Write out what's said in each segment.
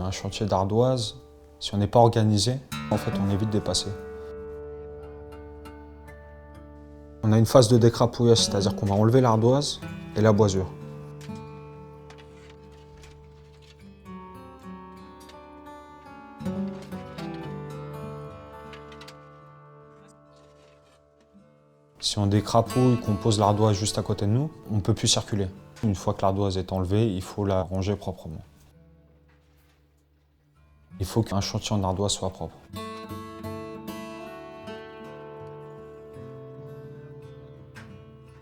Un chantier d'ardoise, si on n'est pas organisé, en fait, on est vite dépassé. On a une phase de décrapouillage, c'est-à-dire qu'on va enlever l'ardoise et la boisure. Si on décrapouille, qu'on pose l'ardoise juste à côté de nous, on ne peut plus circuler. Une fois que l'ardoise est enlevée, il faut la ranger proprement. Il faut qu'un chantier en ardoise soit propre.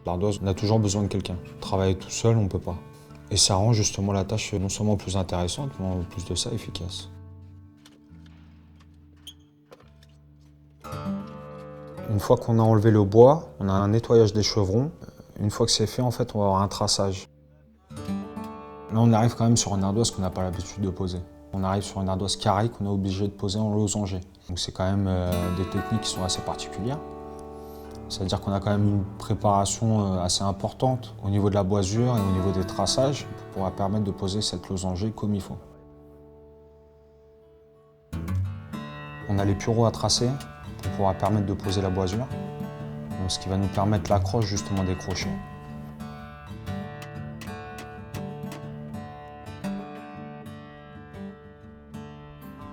L'ardoise, on a toujours besoin de quelqu'un. Travailler tout seul, on ne peut pas. Et ça rend justement la tâche non seulement plus intéressante, mais en plus de ça, efficace. Une fois qu'on a enlevé le bois, on a un nettoyage des chevrons. Une fois que c'est fait, en fait, on va avoir un traçage. Là, on arrive quand même sur une ardoise qu'on n'a pas l'habitude de poser. On arrive sur une ardoise carrée qu'on est obligé de poser en losanger. Donc c'est quand même des techniques qui sont assez particulières. C'est-à-dire qu'on a quand même une préparation assez importante au niveau de la boisure et au niveau des traçages pour pouvoir permettre de poser cette losanger comme il faut. On a les pureaux à tracer pour pouvoir permettre de poser la boisure, donc ce qui va nous permettre l'accroche justement des crochets.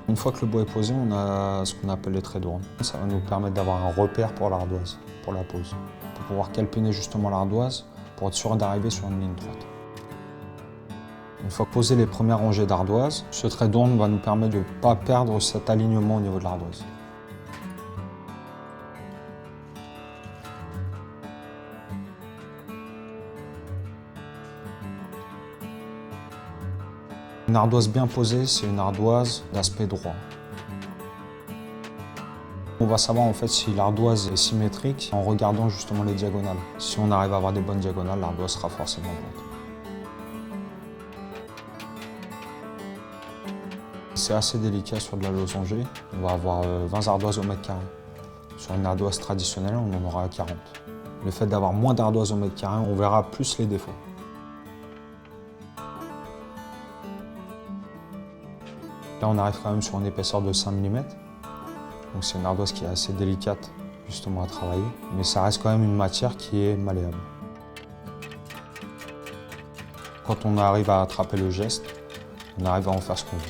Une fois que le bois est posé, on a ce qu'on appelle les traits d'ourne. Ça va nous permettre d'avoir un repère pour l'ardoise, pour la pose, pour pouvoir calpiner justement l'ardoise pour être sûr d'arriver sur une ligne droite. Une fois posé les premières rangées d'ardoise, ce trait d'ourne va nous permettre de ne pas perdre cet alignement au niveau de l'ardoise. Une ardoise bien posée, c'est une ardoise d'aspect droit. On va savoir en fait si l'ardoise est symétrique en regardant justement les diagonales. Si on arrive à avoir des bonnes diagonales, l'ardoise sera forcément droite. C'est assez délicat sur de la losanger. On va avoir 20 ardoises au mètre carré. Sur une ardoise traditionnelle, on en aura 40. Le fait d'avoir moins d'ardoises au mètre carré, on verra plus les défauts. Là, on arrive quand même sur une épaisseur de 5 mm. Donc c'est une ardoise qui est assez délicate justement à travailler, mais ça reste quand même une matière qui est malléable. Quand on arrive à attraper le geste, on arrive à en faire ce qu'on veut.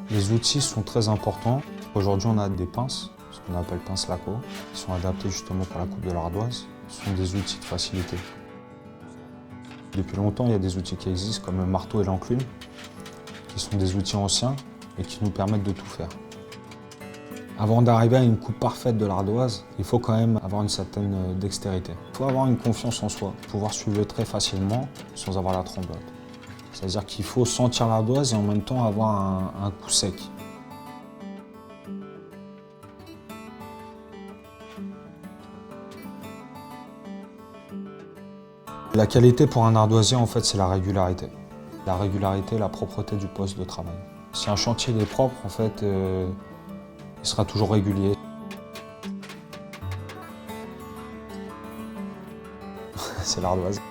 Les outils sont très importants. Aujourd'hui, on a des pinces, ce qu'on appelle pinces Laco, qui sont adaptées justement pour la coupe de l'ardoise. Ce sont des outils de facilité. Depuis longtemps, il y a des outils qui existent comme le marteau et l'enclume, qui sont des outils anciens et qui nous permettent de tout faire. Avant d'arriver à une coupe parfaite de l'ardoise, il faut quand même avoir une certaine dextérité. Il faut avoir une confiance en soi, pouvoir suivre très facilement sans avoir la tremblote. C'est-à-dire qu'il faut sentir l'ardoise et en même temps avoir un coup sec. La qualité pour un ardoisier, en fait, c'est la régularité. La régularité, la propreté du poste de travail. Si un chantier est propre, en fait, il sera toujours régulier. C'est l'ardoise.